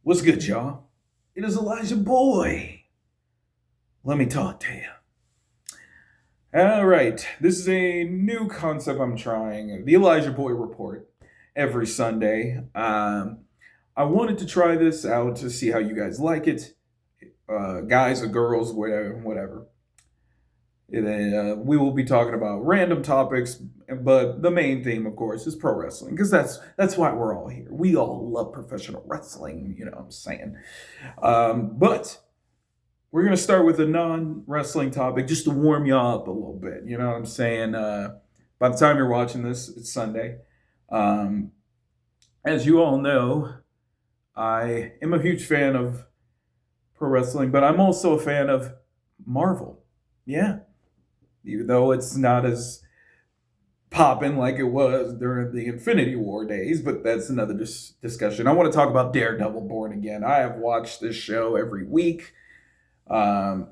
What's good, y'all? It is ElijahBoyy. Let me talk to you. All right, this is a new concept I'm trying. The ElijahBoyy Report every Sunday. I wanted to try this out to see how you guys like it, guys or girls, whatever, whatever. And then, we will be talking about random topics, but the main theme, of course, is pro wrestling because that's why we're all here. We all love professional wrestling. You know what I'm saying? But we're gonna start with a non-wrestling topic just to warm you up a little bit. You know what I'm saying? By the time you're watching this, it's Sunday. Um, as you all know, I am a huge fan of pro wrestling, but I'm also a fan of Marvel. Yeah, even though it's not as popping like it was during the Infinity War days, but that's another discussion. I want to talk about Daredevil Born Again. I have watched this show every week. Um,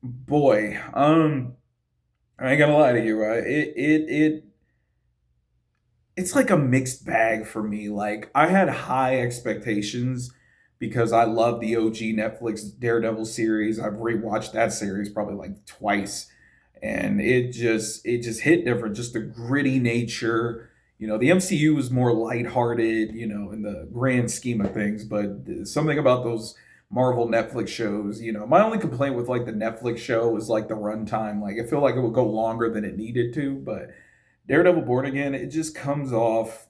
boy, I ain't gonna lie to you, right? It's like a mixed bag for me. Like I had high expectations because I love the OG Netflix Daredevil series. I've rewatched that series probably like twice, and it just hit different. Just the gritty nature. You know, the MCU is more lighthearted, you know, in the grand scheme of things, but something about those Marvel Netflix shows, you know, my only complaint with like the Netflix show was like the runtime. Like I feel like it would go longer than it needed to, but Daredevil Born Again, it just comes off.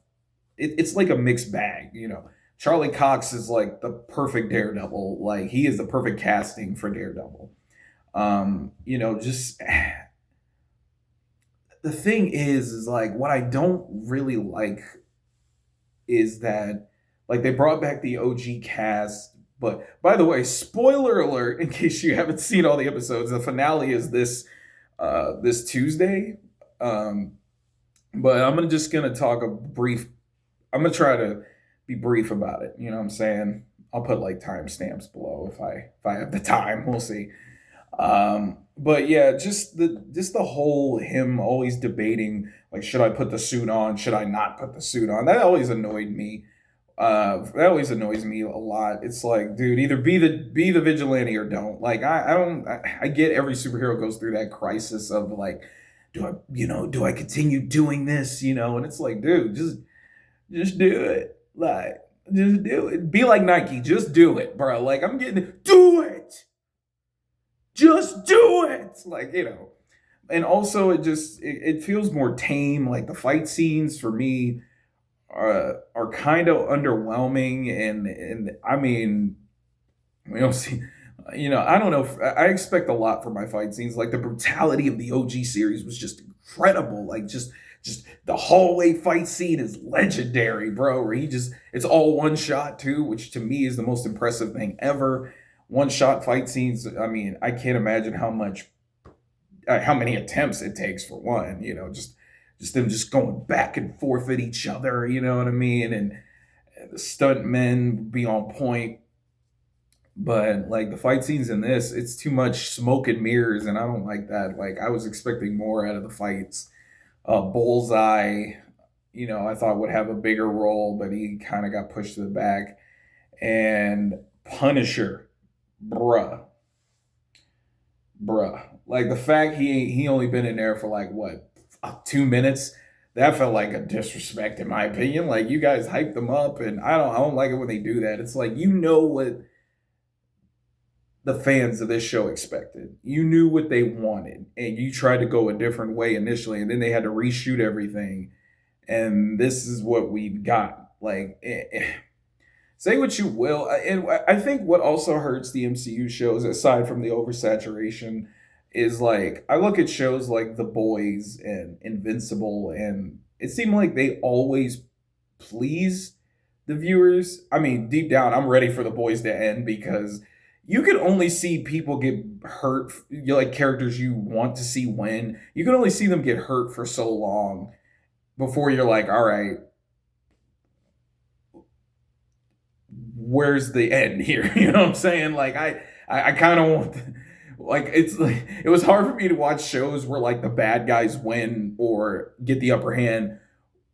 It's like a mixed bag, you know. Charlie Cox is like the perfect Daredevil. Like he is the perfect casting for Daredevil. You know, just the thing is like what I don't really like is that like they brought back the OG cast. But by the way, spoiler alert in case you haven't seen all the episodes, the finale is this Tuesday. Um, but I'm just gonna talk a brief. I'm gonna try to be brief about it. You know what I'm saying? I'll put like timestamps below if I have the time. We'll see. But yeah, just the whole him always debating like should I put the suit on? Should I not put the suit on? That always annoyed me. That always annoys me a lot. It's like, dude, either be the vigilante or don't. Like, I don't. I get every superhero goes through that crisis of like, do I continue doing this? You know, and it's like, dude, just do it. Like, just do it. Be like Nike, just do it, bro. Like, I'm getting do it. Just do it. Like, you know. And also, it feels more tame. Like the fight scenes for me are kind of underwhelming, and I mean, we don't see. You know, I don't know. I expect a lot from my fight scenes. Like the brutality of the OG series was just incredible. Like just the hallway fight scene is legendary, bro. Where it's all one shot too, which to me is the most impressive thing ever. One shot fight scenes. I mean, I can't imagine how many attempts it takes for one. You know, just them just going back and forth at each other. You know what I mean? And the stunt men be on point. But like the fight scenes in this, it's too much smoke and mirrors, and I don't like that. Like I was expecting more out of the fights. Bullseye, you know, I thought would have a bigger role, but he kind of got pushed to the back. And Punisher, bruh, bruh. Like the fact he only been in there for like what 2 minutes. That felt like a disrespect in my opinion. Like you guys hyped them up, and I don't like it when they do that. It's like you know what the fans of this show expected. You knew what they wanted, and you tried to go a different way initially, and then they had to reshoot everything. And this is what we got. Like, say what you will, and I think what also hurts the MCU shows, aside from the oversaturation, is like I look at shows like The Boys and Invincible, and it seemed like they always please the viewers. I mean, deep down, I'm ready for The Boys to end because you can only see people get hurt, you like characters you want to see win. You can only see them get hurt for so long before you're like, all right, where's the end here? You know what I'm saying? Like I kind of want like it's like it was hard for me to watch shows where like the bad guys win or get the upper hand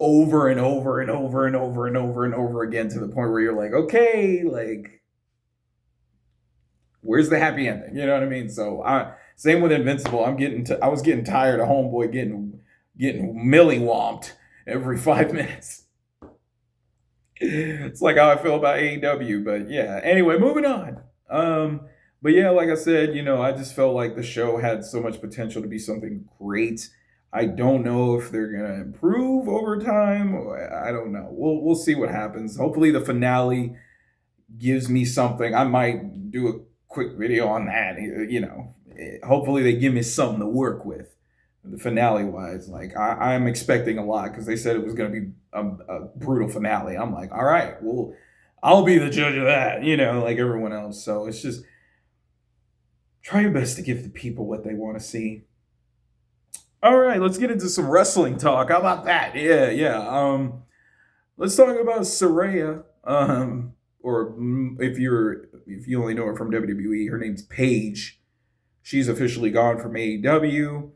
over and over and over and over and over and over again to the point where you're like, okay, like Where's the happy ending? You know what I mean? So same with Invincible. I was getting tired of Homeboy getting millie-womped every 5 minutes. It's like how I feel about AEW, but yeah. Anyway, moving on. But yeah, like I said, I just felt like the show had so much potential to be something great. I don't know if they're gonna improve over time. I don't know. We'll see what happens. Hopefully, the finale gives me something. I might do a quick video on that. Hopefully they give me something to work with. The finale wise, like I'm expecting a lot because they said it was going to be a brutal finale. I'm like, all right, well, I'll be the judge of that, like everyone else. So it's just try your best to give the people what they want to see. All right, let's get into some wrestling talk. How about that? Yeah, yeah. Let's talk about Saraya. Or if you only know her from WWE, her name's Paige. She's officially gone from AEW.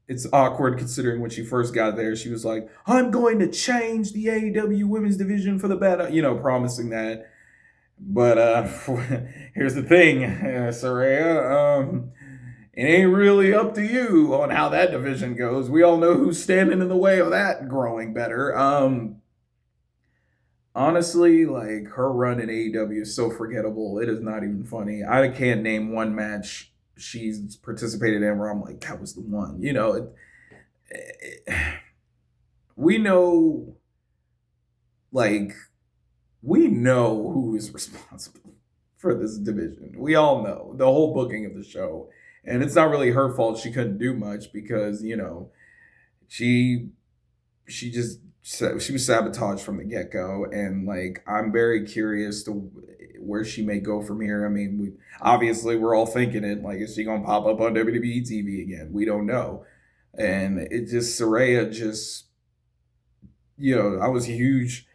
It's awkward considering when she first got there, she was like, "I'm going to change the AEW women's division for the better," promising that. But here's the thing, Saraya. It ain't really up to you on how that division goes. We all know who's standing in the way of that growing better. Honestly, like her run in AEW is so forgettable. It is not even funny. I can't name one match she's participated in where I'm like, that was the one. We know, like, we know who is responsible for this division. We all know the whole booking of the show. And it's not really her fault she couldn't do much because, she was sabotaged from the get-go, and like I'm very curious to where she may go from here. I mean, we're all thinking it, like, is she gonna pop up on WWE TV again? We don't know. And it just Saraya just I was a huge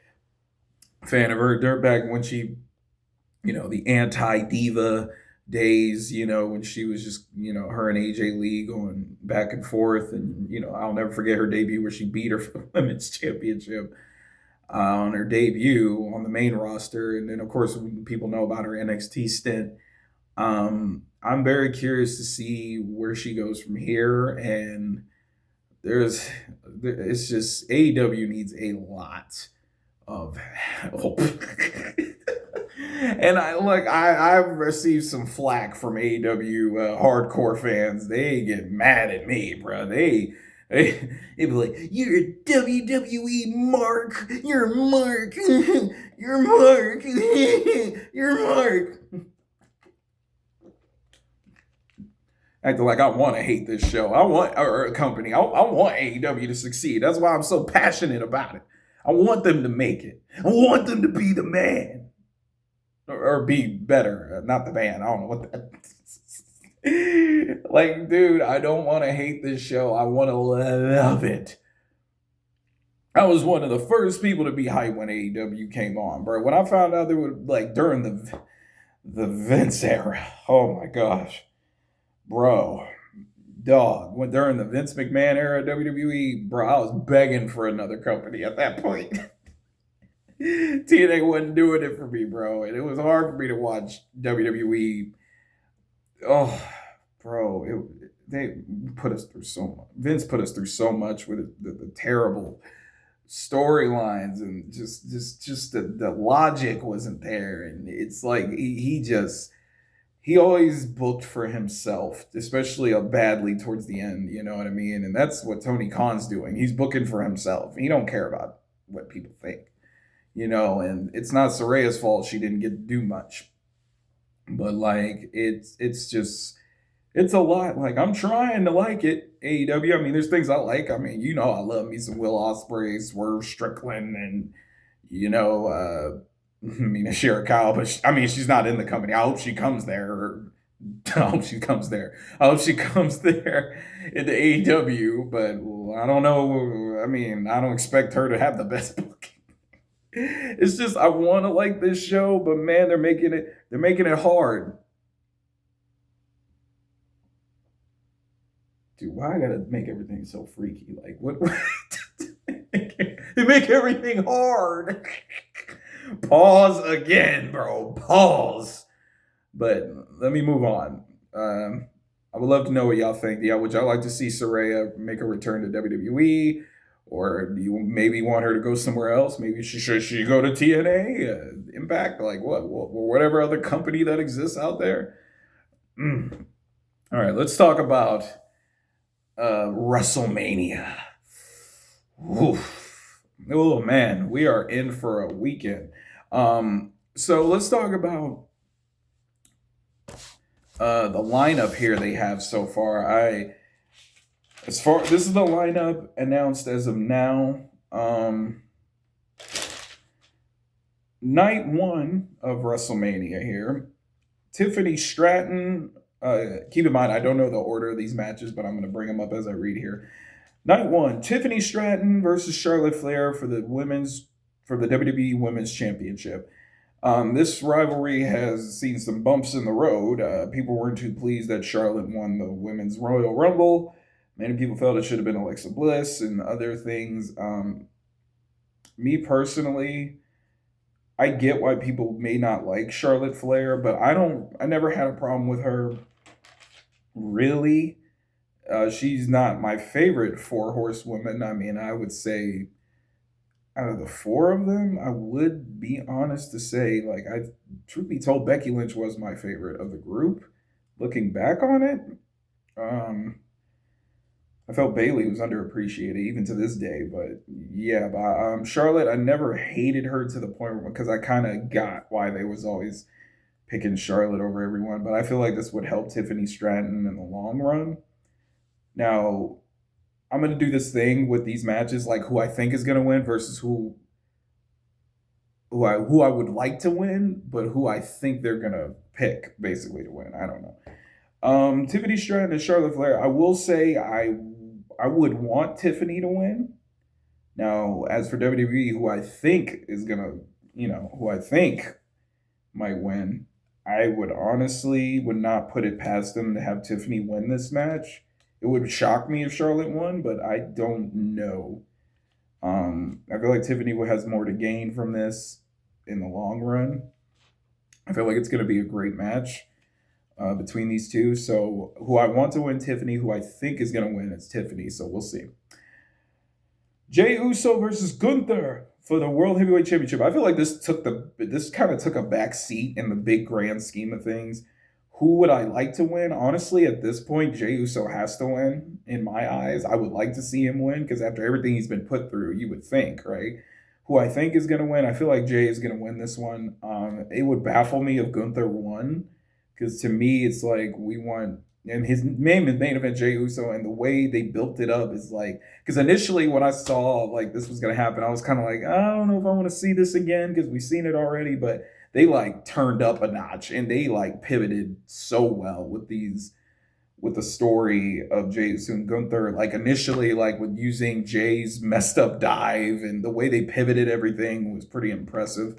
fan of her back when she the anti-diva days, when she was just, her and AJ Lee going back and forth. And, I'll never forget her debut where she beat her for the women's championship on her debut on the main roster. And then, of course, people know about her NXT stint. I'm very curious to see where she goes from here. And it's just AEW needs a lot of help. And I've received some flack from AEW hardcore fans. They get mad at me, bro. They be like, "You're a WWE mark. You're Mark. You're Mark. You're Mark." Acting like I want to hate this show. I want a company. I want AEW to succeed. That's why I'm so passionate about it. I want them to make it. I want them to be the man. Or be better, not the man. I don't know what that is. Like, dude, I don't want to hate this show. I want to love it. I was one of the first people to be hyped when AEW came on, bro. When I found out they were like during the Vince era. Oh my gosh, bro, dog. When during the Vince McMahon era WWE, bro, I was begging for another company at that point. TNA wasn't doing it for me, bro. And it was hard for me to watch WWE. Oh, bro. They put us through so much. Vince put us through so much with the terrible storylines, and just the logic wasn't there. And it's like he always booked for himself, especially badly towards the end. You know what I mean? And that's what Tony Khan's doing. He's booking for himself. He don't care about what people think. And it's not Saraya's fault she didn't get to do much. But like it's a lot. Like I'm trying to like it, AEW. I mean, there's things I like. I mean, I love me some Will Ospreay, Swerve Strickland, and Shirakawa, but she's not in the company. I hope she comes there. I hope she comes there into AEW, but I don't know. I mean, I don't expect her to have the best booking. It's just I want to like this show, but man, they're making it hard. Dude, why I gotta make everything so freaky? Like what? They make everything hard. Pause again, bro. Pause. But let me move on. I would love to know what y'all think. Yeah, would y'all like to see Saraya make a return to WWE? Or do you maybe want her to go somewhere else? Maybe should she go to TNA, Impact, like whatever other company that exists out there? Mm. All right, let's talk about WrestleMania. Oof. Oh man, we are in for a weekend. So let's talk about the lineup here they have so far. This is the lineup announced as of now. Night one of WrestleMania here. Tiffany Stratton. Keep in mind, I don't know the order of these matches, but I'm going to bring them up as I read here. Night one: Tiffany Stratton versus Charlotte Flair for the WWE Women's Championship. This rivalry has seen some bumps in the road. People weren't too pleased that Charlotte won the Women's Royal Rumble. Many people felt it should have been Alexa Bliss and other things. Me personally, I get why people may not like Charlotte Flair, but I never had a problem with her, really. She's not my favorite four horsewoman. I mean, I would say out of the four of them, I would be honest to say, like, truth be told, Becky Lynch was my favorite of the group. Looking back on it, I felt Bailey was underappreciated even to this day. But yeah, Charlotte, I never hated her to the point because I kind of got why they was always picking Charlotte over everyone. But I feel like this would help Tiffany Stratton in the long run. Now, I'm gonna do this thing with these matches, like who I think is gonna win versus who I would like to win, but who I think they're gonna pick basically to win. I don't know. Tiffany Stratton and Charlotte Flair. I will say I would want Tiffany to win. Now, as for WWE, who I think is gonna, who I think might win, I would not put it past them to have Tiffany win this match. It would shock me if Charlotte won, but I don't know. I feel like Tiffany has more to gain from this in the long run. I feel like it's going to be a great match between these two. So, who I want to win, Tiffany. Who I think is going to win, it's Tiffany. So we'll see. Jey Uso versus Gunther for the World Heavyweight Championship. I feel like this kind of took a back seat in the big grand scheme of things. Who would I like to win? Honestly, at this point, Jey Uso has to win in my eyes. I would like to see him win because after everything he's been put through, you would think, right? Who I think is going to win, I feel like Jey is going to win this one. It would baffle me if Gunther won because to me, it's like we want, and his main event, Jey Uso, and the way they built it up is like, because initially when I saw like this was going to happen, I was kind of like, I don't know if I want to see this again because we've seen it already, but they like turned up a notch and they like pivoted so well with the story of Jey Uso and Gunther. Like initially, like with using Jay's messed up dive and the way they pivoted everything was pretty impressive.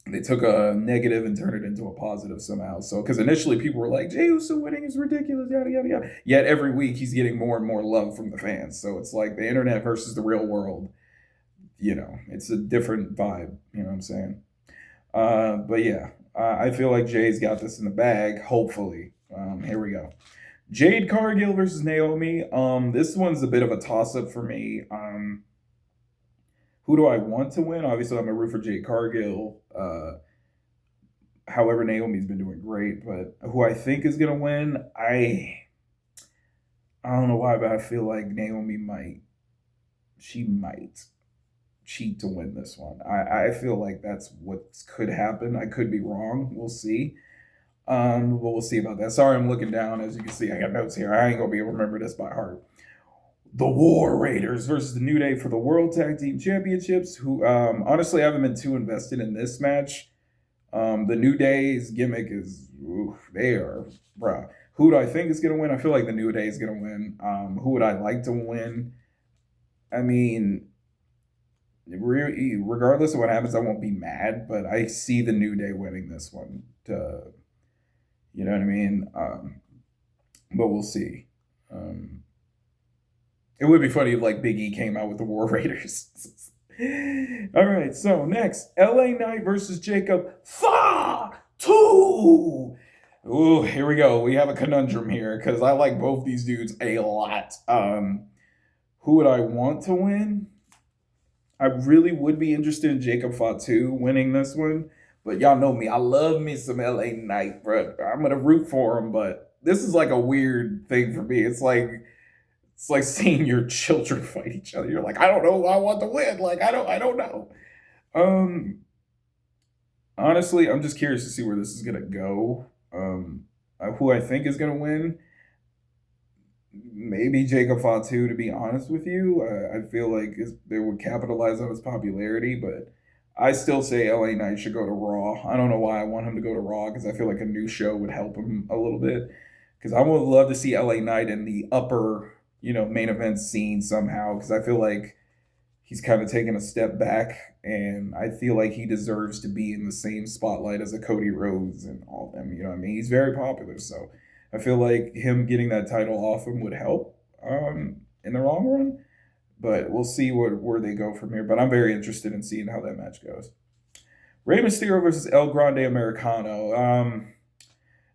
They took a negative and turned it into a positive somehow. So because initially people were like, Jey Uso winning is ridiculous, yada yada yada. Yet every week he's getting more and more love from the fans. So it's like the internet versus the real world. It's a different vibe. You know what I'm saying? But yeah, I feel like Jay's got this in the bag. Hopefully, here we go. Jade Cargill versus Naomi. This one's a bit of a toss-up for me. Who do I want to win? Obviously, I'm a root for Jade Cargill. However, Naomi's been doing great, but who I think is gonna win, I don't know why, but I feel like Naomi might cheat to win this one. I feel like that's what could happen. I could be wrong. We'll see. But we'll see about that. Sorry, I'm looking down. As you can see, I got notes here. I ain't gonna be able to remember this by heart. The War Raiders versus the New Day for the World Tag Team Championships. Who honestly I haven't been too invested in this match. The New Day's gimmick is they are bruh. Who do I think is gonna win? I feel like the New Day is gonna win. Who would I like to win? I mean, regardless of what happens, I won't be mad, but I see the New Day winning this one. You know what I mean? But we'll see. It would be funny if like Big E came out with the War Raiders. All right, so next, LA Knight versus Jacob 2. Ooh, here we go. We have a conundrum here because I like both these dudes a lot. Who would I want to win? I really would be interested in Jacob Fatu winning this one, but y'all know me. I love me some LA Knight, bro. I'm gonna root for him, but this is like a weird thing for me. It's like seeing your children fight each other. You're like, I don't know who I want to win. Like, I don't know. Um, Honestly, I'm just curious to see where this is gonna go. Who I think is gonna win? Maybe Jacob Fatu. To be honest with you, I feel like they would capitalize on his popularity, but I still say LA Knight should go to Raw. I don't know why I want him to go to Raw because I feel like a new show would help him a little bit. Because I would love to see LA Knight in the upper, main event scene somehow. Because I feel like he's kind of taken a step back, and I feel like he deserves to be in the same spotlight as a Cody Rhodes and all of them. You know what I mean? He's very popular, so I feel like him getting that title off him would help in the long run. But we'll see where they go from here. But I'm very interested in seeing how that match goes. Rey Mysterio versus El Grande Americano.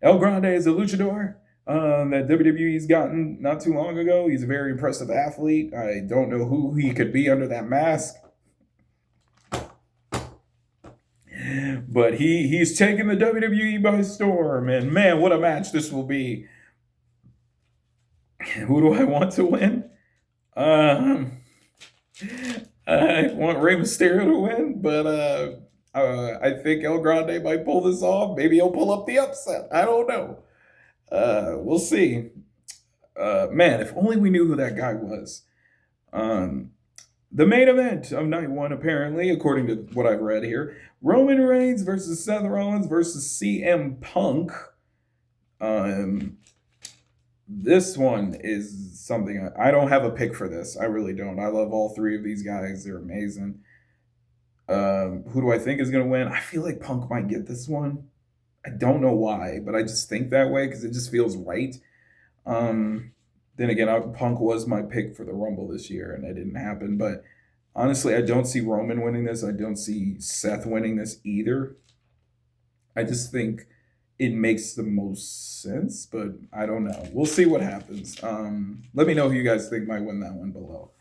El Grande is a luchador that WWE's gotten not too long ago. He's a very impressive athlete. I don't know who he could be under that mask. But he's taken the WWE by storm. And man, what a match this will be. Who do I want to win? I want Rey Mysterio to win, but I think El Grande might pull this off. Maybe he'll pull up the upset. I don't know. We'll see. Man, if only we knew who that guy was. The main event of night one, apparently, according to what I've read here, Roman Reigns versus Seth Rollins versus CM Punk. This one is something I don't have a pick for this. I really don't. I love all three of these guys. They're amazing. Who do I think is going to win? I feel like Punk might get this one. I don't know why, but I just think that way because it just feels right. Then again, Punk was my pick for the Rumble this year, and it didn't happen. But honestly, I don't see Roman winning this. I don't see Seth winning this either. I just think it makes the most sense, but I don't know. We'll see what happens. Let me know who you guys think might win that one below.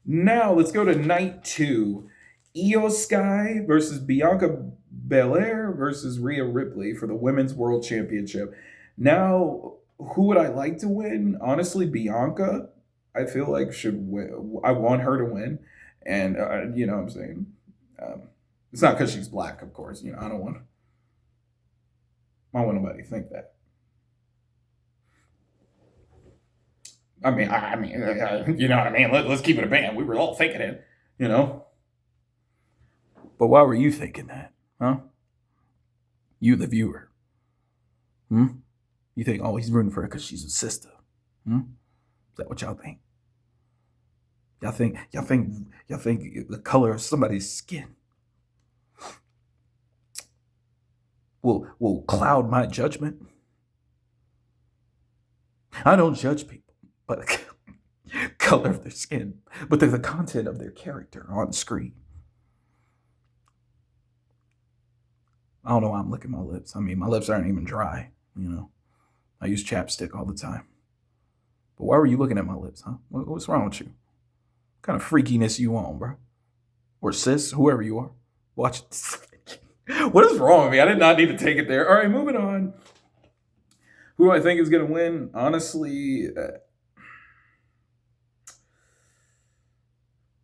Now, let's go to night 2. Io Sky versus Bianca Belair versus Rhea Ripley for the Women's World Championship. Now, who would I like to win? Honestly, Bianca, I feel like should win. I want her to win. And, you know what I'm saying? It's not because she's black, of course. I don't want nobody to think that. I mean, you know what I mean? Let's keep it a band. We were all thinking it, But why were you thinking that, huh? You, the viewer. You think, oh, he's rooting for her because she's a sister. Is that what y'all think? Y'all think the color of somebody's skin will cloud my judgment? I don't judge people, but the color of their skin, but the content of their character on screen. I don't know why I'm licking my lips. I mean, my lips aren't even dry, I use chapstick all the time. But why were you looking at my lips, huh? What's wrong with you? What kind of freakiness you on, bro? Or sis, whoever you are. Watch it. What is wrong with me? I did not need to take it there. All right, moving on. Who do I think is going to win? Honestly,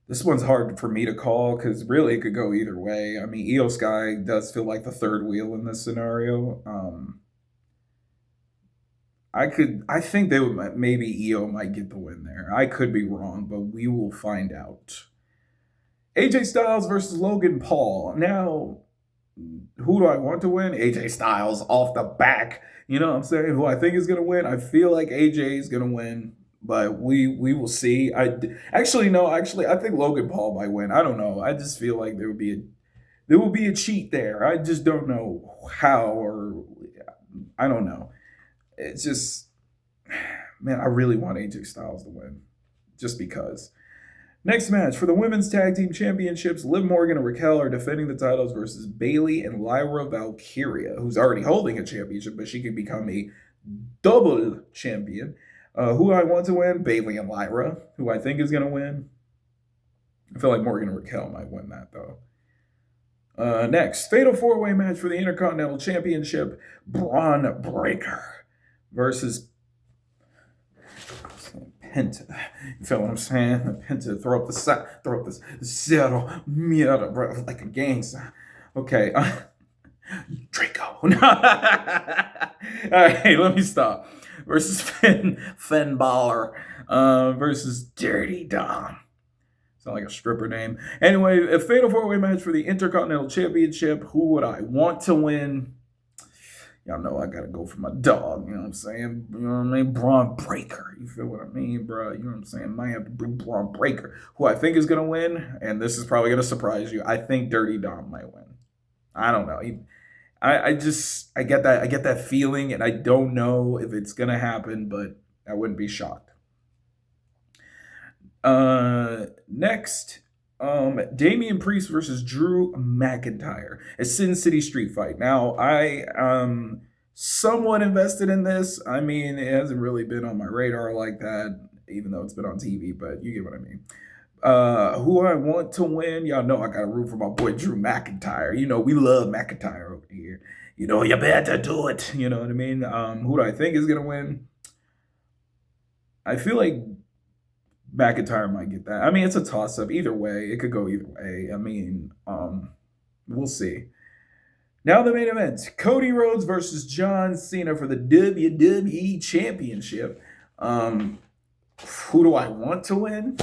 this one's hard for me to call because really it could go either way. I mean, Io Sky does feel like the third wheel in this scenario. I think they would, maybe Io might get the win there. I could be wrong, but we will find out. AJ Styles versus Logan Paul. Now, who do I want to win? AJ Styles off the back. You know what I'm saying? Who I think is going to win? I feel like AJ is going to win, but we will see. I think Logan Paul might win. I don't know. I just feel like there will be a cheat there. I just don't know how, or I don't know. It's just, man, I really want AJ Styles to win just because. Next match for the Women's Tag Team Championships, Liv Morgan and Raquel are defending the titles versus Bayley and Lyra Valkyria, who's already holding a championship, but she could become a double champion. Who I want to win? Bayley and Lyra. Who I think is going to win? I feel like Morgan and Raquel might win that, though. Next, fatal four-way match for the Intercontinental Championship, Braun Breaker versus Penta. You feel what I'm saying? Penta, throw up the saddle, bro, like a gangster. Okay. Draco. All right, let me stop. Versus Finn Balor versus Dirty Dom. Sound like a stripper name. Anyway, a fatal four-way match for the Intercontinental Championship. Who would I want to win? Y'all know I gotta go for my dog, you know what I'm saying? You know what I mean? Braun Breaker. You feel what I mean, bro? You know what I'm saying? Might have to bring Braun Breaker, who I think is gonna win, and this is probably gonna surprise you. I think Dirty Dom might win. I don't know. I get that feeling, and I don't know if it's gonna happen, but I wouldn't be shocked. Next, Damian Priest versus Drew McIntyre, a Sin City street fight. Now, I am somewhat invested in this. I mean, it hasn't really been on my radar like that, even though it's been on TV, but you get what I mean. Who I want to win, y'all know I got to root for my boy Drew McIntyre. You know, we love McIntyre over here. You know, you better do it. You know what I mean? Who do I think is going to win? I feel like McIntyre might get that. I mean, it's a toss-up. Either way, it could go either way. I mean, we'll see. Now the main event. Cody Rhodes versus John Cena for the WWE Championship. Who do I want to win?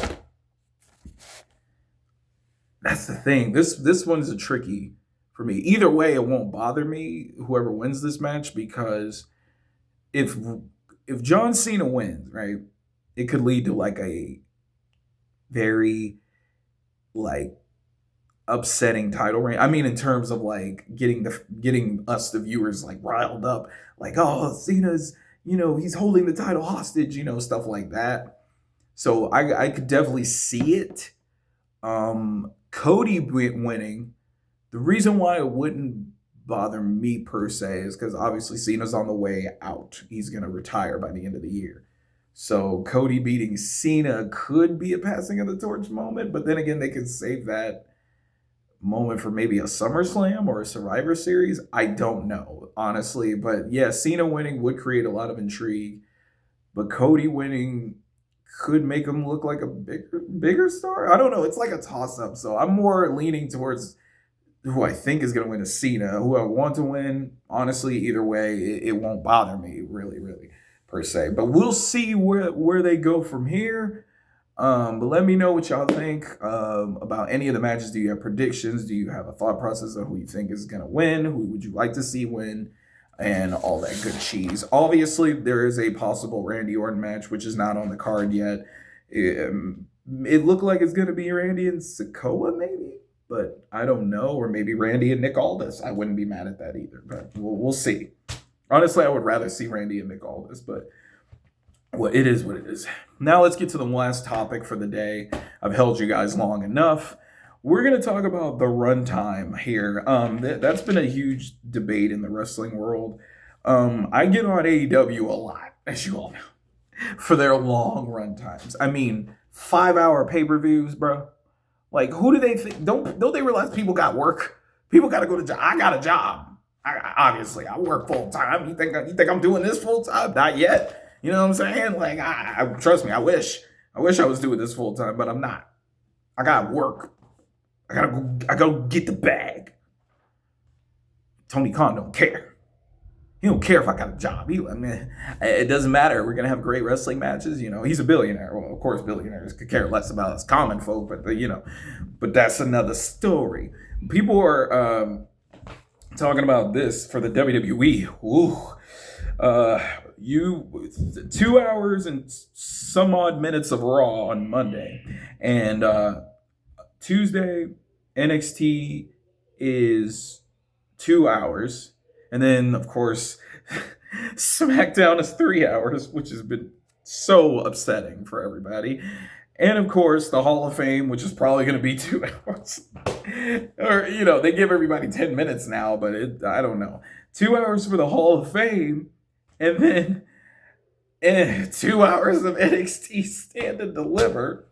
That's the thing. This one's a tricky for me. Either way, it won't bother me, whoever wins this match, because if John Cena wins, right, it could lead to like a very like upsetting title reign. I mean, in terms of like getting us the viewers like riled up, like, oh, Cena's, you know, he's holding the title hostage, you know, stuff like that. So I could definitely see it. Cody winning. The reason why it wouldn't bother me per se is because obviously Cena's on the way out. He's gonna retire by the end of the year. So Cody beating Cena could be a passing of the torch moment, but then again, they could save that moment for maybe a SummerSlam or a Survivor Series. I don't know, honestly. But yeah, Cena winning would create a lot of intrigue, but Cody winning could make him look like a bigger star. I don't know. It's like a toss-up. So I'm more leaning towards who I think is going to win is Cena. Who I want to win, honestly, either way, it won't bother me really, per se. But we'll see where they go from here. But let me know what y'all think about any of the matches. Do you have predictions? Do you have a thought process of who you think is going to win? Who would you like to see win? And all that good cheese. Obviously, there is a possible Randy Orton match, which is not on the card yet. It looked like it's going to be Randy and Sikoa, maybe. But I don't know. Or maybe Randy and Nick Aldis. I wouldn't be mad at that either. But we'll see. Honestly, I would rather see Randy and Nick Aldis. But well, it is what it is. Now let's get to the last topic for the day. I've held you guys long enough. We're going to talk about the runtime here. That's been a huge debate in the wrestling world. I get on AEW a lot, as you all know, for their long run times. I mean, 5-hour pay-per-views, bro. Like, who do they think? Don't they realize people got work? People got to go to job. I got a job. Obviously, I work full time. You think I'm doing this full time? Not yet. You know what I'm saying? Like, I trust me. I wish I was doing this full time, but I'm not. I got work. I gotta go get the bag. Tony Khan don't care. He don't care if I got a job. I mean, it doesn't matter. We're gonna have great wrestling matches. You know, he's a billionaire. Well, of course, billionaires could care less about us common folk, but that's another story. People are talking about this for the WWE. Ooh. 2 hours and some odd minutes of Raw on Monday, and Tuesday, NXT is 2 hours. And then, of course, SmackDown is 3 hours, which has been so upsetting for everybody. And of course, the Hall of Fame, which is probably going to be 2 hours. Or, they give everybody 10 minutes now, but I don't know. 2 hours for the Hall of Fame, and then 2 hours of NXT Stand and Deliver.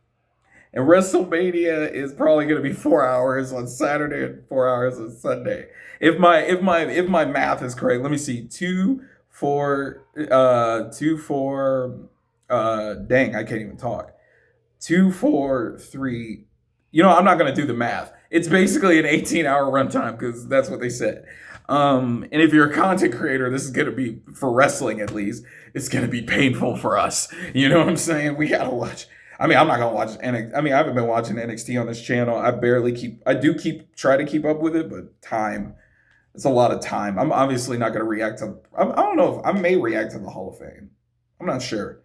And WrestleMania is probably going to be 4 hours on Saturday and 4 hours on Sunday. If my math is correct, let me see. 2, 4, dang, I can't even talk. 2, 4, 3. I'm not going to do the math. It's basically an 18-hour runtime because that's what they said. And if you're a content creator, this is going to be, for wrestling at least, it's going to be painful for us. You know what I'm saying? We got to watch. I'm not going to watch NXT. I haven't been watching NXT on this channel. I try to keep up with it, but time, it's a lot of time. I'm obviously not going to react to, I don't know if I may react to the Hall of Fame. I'm not sure.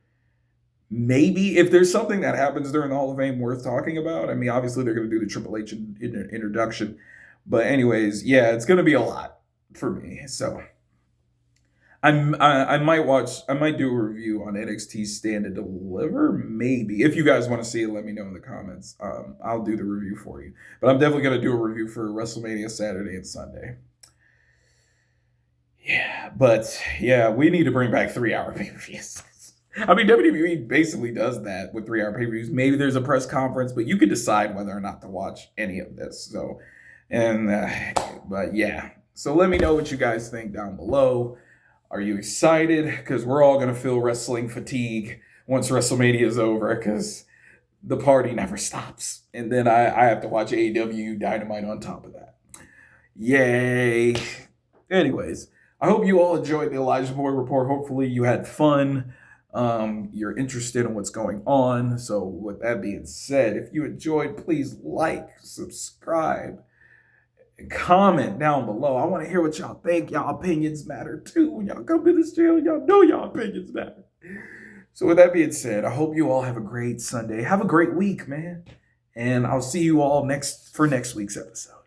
Maybe if there's something that happens during the Hall of Fame worth talking about. Obviously they're going to do the Triple H introduction. But anyways, yeah, it's going to be a lot for me. So I might do a review on NXT Stand and Deliver, maybe. If you guys want to see it, let me know in the comments. I'll do the review for you. But I'm definitely going to do a review for WrestleMania Saturday and Sunday. Yeah, but yeah, we need to bring back 3-hour pay-per-views. WWE basically does that with 3-hour pay-per-views. Maybe there's a press conference, but you can decide whether or not to watch any of this. But yeah. So let me know what you guys think down below. Are you excited? Because we're all going to feel wrestling fatigue once WrestleMania is over because the party never stops. And then I have to watch AEW Dynamite on top of that. Yay. Anyways, I hope you all enjoyed the ElijahBoyy Report. Hopefully you had fun. You're interested in what's going on. So with that being said, if you enjoyed, please like, subscribe, and comment down below. I want to hear what y'all think. Y'all opinions matter too. When y'all come to this channel, y'all know y'all opinions matter. So with that being said, I hope you all have a great Sunday. Have a great week, man. And I'll see you all for next week's episode.